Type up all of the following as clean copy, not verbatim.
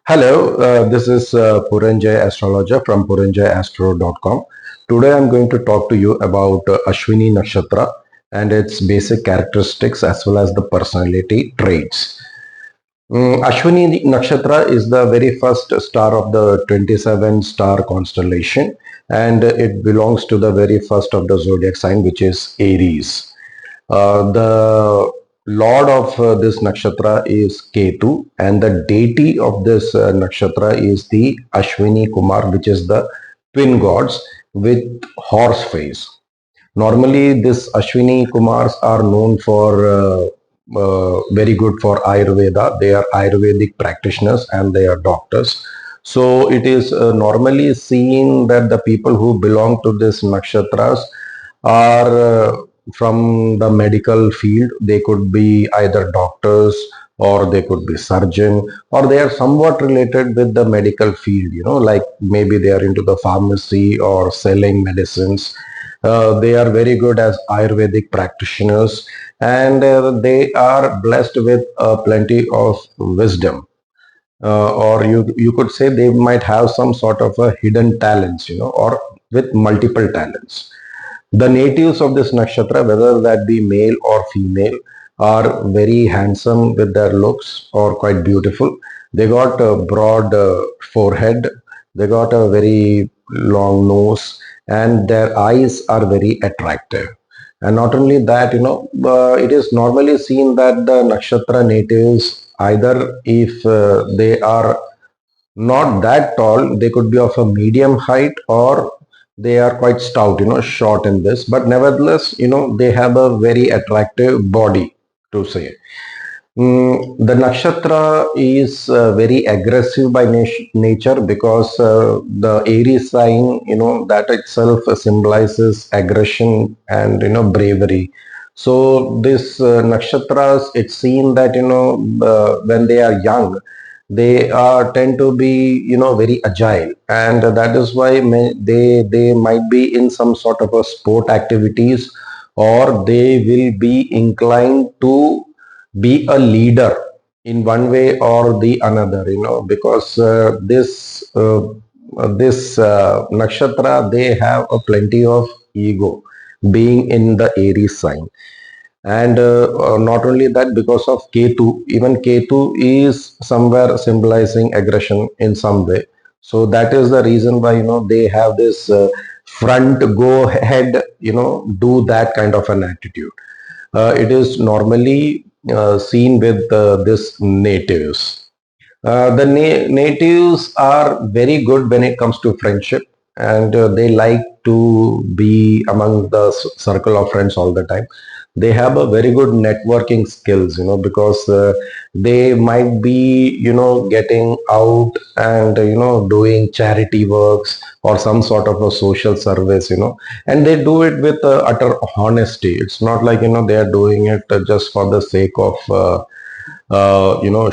Hello, this is Puranjay Astrologer from puranjayastro.com. Today I'm going to talk to you about Ashwini Nakshatra and its basic characteristics as well as the personality traits. Ashwini Nakshatra is the very first star of the 27 star constellation, and it belongs to the very first of the zodiac sign, which is Aries. The lord of this nakshatra is Ketu, and the deity of this nakshatra is the Ashwini Kumar, which is the twin gods with horse face. Normally, this Ashwini Kumars are known for very good for Ayurveda. They are Ayurvedic practitioners and they are doctors. So it is normally seen that the people who belong to this nakshatras are from the medical field. They could be either doctors or they could be surgeon, or they are somewhat related with the medical field, like maybe they are into the pharmacy or selling medicines. They are very good as Ayurvedic practitioners, and they are blessed with plenty of wisdom. Or you could say they might have some sort of a hidden talents, or with multiple talents. The natives of this nakshatra, whether that be male or female, are very handsome with their looks or quite beautiful. They got a broad forehead, they got a very long nose, and their eyes are very attractive. And not only that, it is normally seen that the nakshatra natives, either if they are not that tall, they could be of a medium height, or they are quite stout, short in this, but nevertheless, they have a very attractive body to say. The nakshatra is very aggressive by nature, because the Aries sign, that itself symbolizes aggression and bravery. So this nakshatras, it's seen that when they are young, they tend to be very agile, and that is why they might be in some sort of a sport activities, or they will be inclined to be a leader in one way or the another, because this nakshatra, they have a plenty of ego being in the Aries sign. And not only that, because of Ketu, even Ketu is somewhere symbolizing aggression in some way. So that is the reason why they have this front go ahead, do that kind of an attitude. It is normally seen with this natives. Natives are very good when it comes to friendship, and they like to be among the circle of friends all the time. They have a very good networking skills, because they might be, getting out and, doing charity works or some sort of a social service, and they do it with utter honesty. It's not like, they are doing it just for the sake of,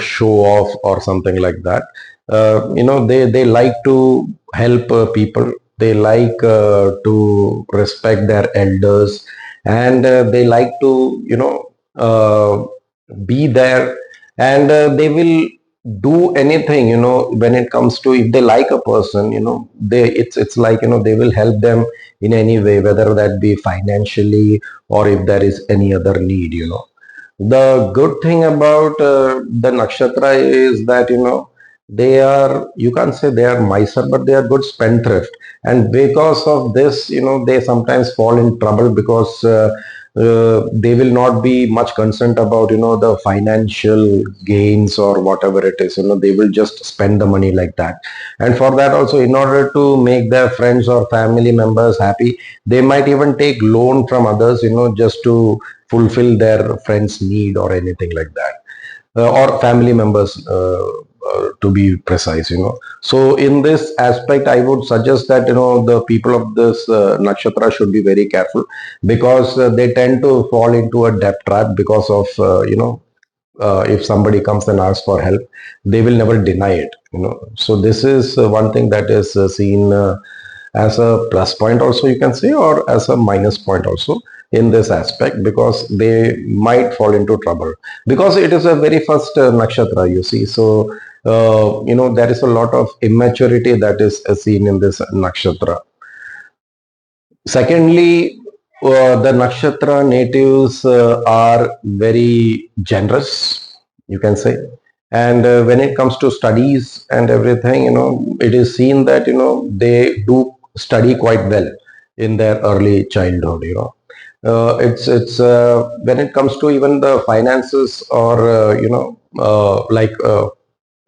show off or something like that. They like to help people. They like to respect their elders, and they like to be there, and they will do anything, when it comes to, if they like a person, it's like, they will help them in any way, whether that be financially or if there is any other need. The good thing about the nakshatra is that, they are, you can't say they are miser, but they are good spendthrift. And because of this, they sometimes fall in trouble, because they will not be much concerned about, the financial gains or whatever it is. They will just spend the money like that. And for that also, in order to make their friends or family members happy, they might even take loan from others, just to fulfill their friend's need or anything like that, or family members, to be precise. So in this aspect, I would suggest that, the people of this nakshatra should be very careful, because they tend to fall into a debt trap, because of if somebody comes and asks for help, they will never deny it. So this is one thing that is seen as a plus point also, you can say, or as a minus point also in this aspect, because they might fall into trouble, because it is a very first nakshatra, you see. So there is a lot of immaturity that is seen in this nakshatra. Secondly, the nakshatra natives are very generous, you can say. And when it comes to studies and everything, it is seen that, they do study quite well in their early childhood, it's when it comes to even the finances or, like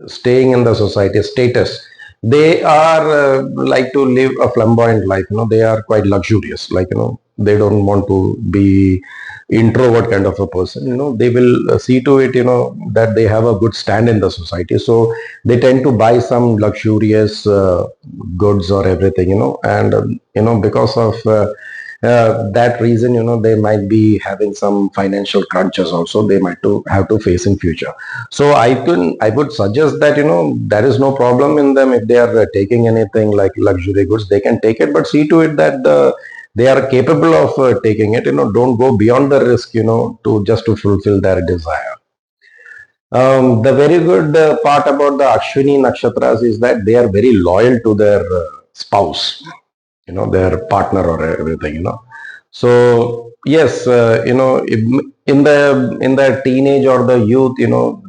staying in the society status, they are like to live a flamboyant life, they are quite luxurious, like, they don't want to be introvert kind of a person, they will see to it, that they have a good stand in the society, so they tend to buy some luxurious goods or everything, and because of that reason, they might be having some financial crunches also, they might to have to face in future. So I would suggest that, there is no problem in them if they are taking anything like luxury goods, they can take it, but see to it that they are capable of taking it, don't go beyond the risk, to just to fulfill their desire. The very good part about the Ashwini nakshatras is that they are very loyal to their spouse, their partner or everything, so yes, in the teenage or the youth,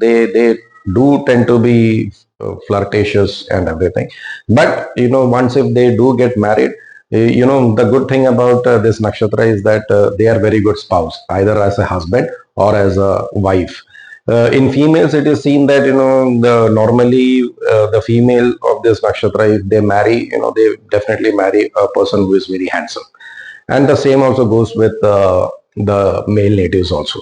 they do tend to be flirtatious and everything, but once if they do get married, the good thing about this nakshatra is that they are very good spouse, either as a husband or as a wife. In females, it is seen that, normally the female of this nakshatra, if they marry, they definitely marry a person who is very handsome, and the same also goes with the male natives also.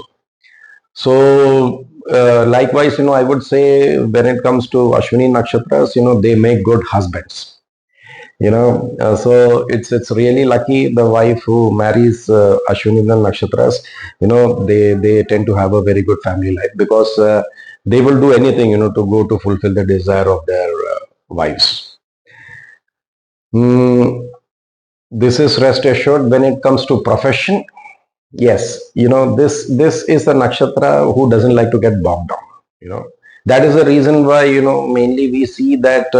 So likewise, I would say when it comes to Ashwini nakshatras, they make good husbands. So it's really lucky the wife who marries Ashwini nakshatras. They tend to have a very good family life, because they will do anything, to go to fulfill the desire of their wives. This is rest assured when it comes to profession. Yes, this is a nakshatra who doesn't like to get bogged down. That is the reason why, mainly we see that,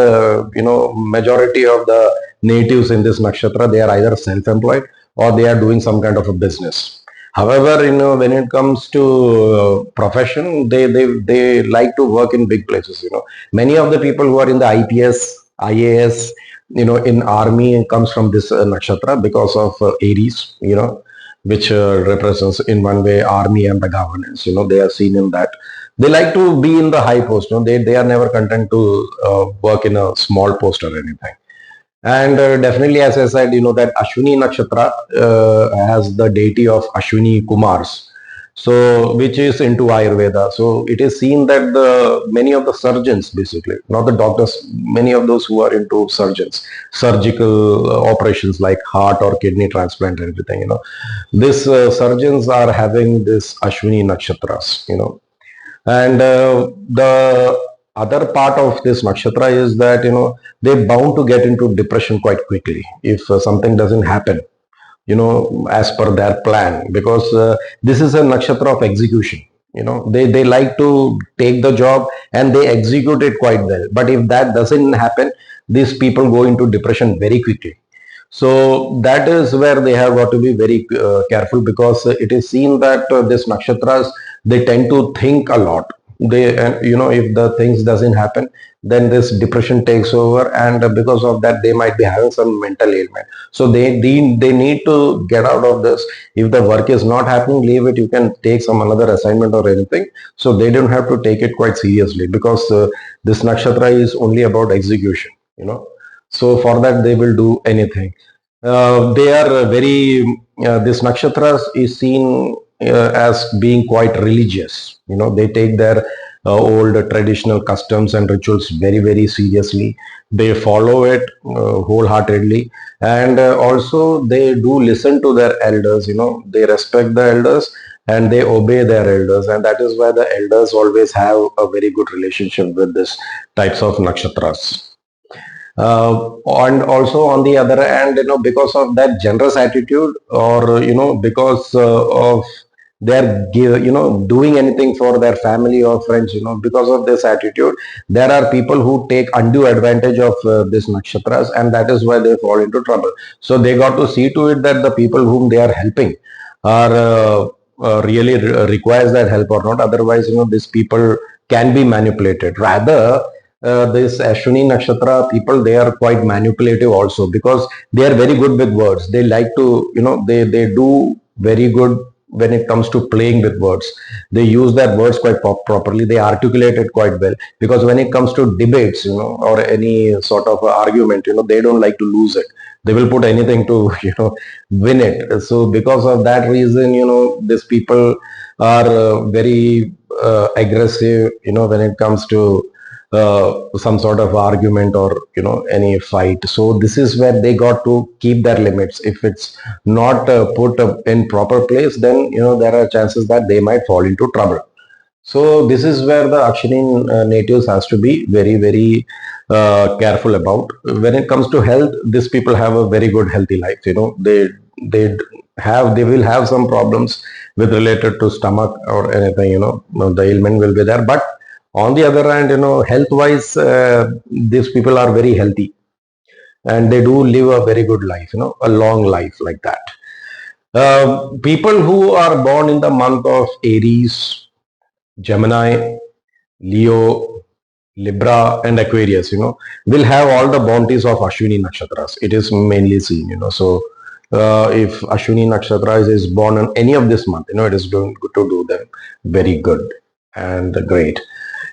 majority of the natives in this nakshatra, they are either self-employed or they are doing some kind of a business. However, when it comes to profession, they like to work in big places. Many of the people who are in the IPS, IAS, in army comes from this nakshatra because of Aries, which represents in one way army and the governance. They are seen in that. They like to be in the high post. They are never content to work in a small post or anything. And definitely, as I said, that Ashwini Nakshatra has the deity of Ashwini Kumars, so which is into Ayurveda. So it is seen that many of the surgeons, basically, not the doctors, many of those who are into surgical operations like heart or kidney transplant and everything, these surgeons are having this Ashwini Nakshatras, and the other part of this nakshatra is that, they're bound to get into depression quite quickly if something doesn't happen, as per their plan, because this is a nakshatra of execution. They like to take the job and they execute it quite well, but if that doesn't happen, these people go into depression very quickly. So that is where they have got to be very careful, because it is seen that this nakshatras, they tend to think a lot. They, and if the things doesn't happen, then this depression takes over, and because of that, they might be having some mental ailment. So they need to get out of this. If the work is not happening, leave it. You can take some another assignment or anything. So they don't have to take it quite seriously, because this nakshatra is only about execution. So for that, they will do anything. They are very, this nakshatras is seen as being quite religious. They take their old traditional customs and rituals very, very seriously. They follow it wholeheartedly. And also they do listen to their elders, they respect the elders and they obey their elders. And that is why the elders always have a very good relationship with this types of nakshatras. And also on the other hand, because of that generous attitude, or because of they're doing anything for their family or friends, because of this attitude. There are people who take undue advantage of this nakshatras, and that is why they fall into trouble. So they got to see to it that the people whom they are helping are really requires that help or not. Otherwise, these people can be manipulated. Rather, this Ashwini Nakshatra people, they are quite manipulative also, because they are very good with words. They like to, they do very good when it comes to playing with words. They use their words quite properly. They articulate it quite well, because when it comes to debates, or any sort of argument, they don't like to lose it. They will put anything to, win it. So because of that reason, these people are very aggressive, when it comes to some sort of argument, or any fight. So this is where they got to keep their limits. If it's not put in proper place, then there are chances that they might fall into trouble. So this is where the Akshini natives has to be very, very careful about. When it comes to health, these people have a very good healthy life. They they will have some problems with related to stomach or anything. The ailment will be there, but on the other hand, health wise, these people are very healthy, and they do live a very good life. A long life like that. People who are born in the month of Aries, Gemini, Leo, Libra, and Aquarius, will have all the bounties of Ashwini Nakshatras. It is mainly seen, So, if Ashwini Nakshatra is born in any of this month, it is going to do them very good and great.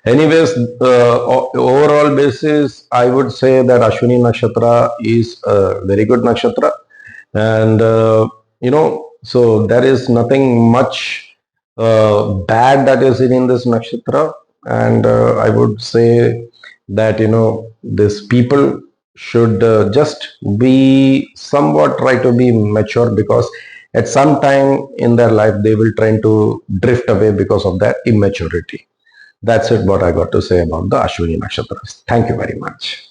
Anyways, overall basis, I would say that Ashwini Nakshatra is a very good nakshatra, and so there is nothing much bad that is in this nakshatra. And I would say that these people should just be somewhat try to be mature, because at some time in their life they will try to drift away because of that immaturity. That's it, what I got to say about the Ashwini Nakshatras. Thank you very much.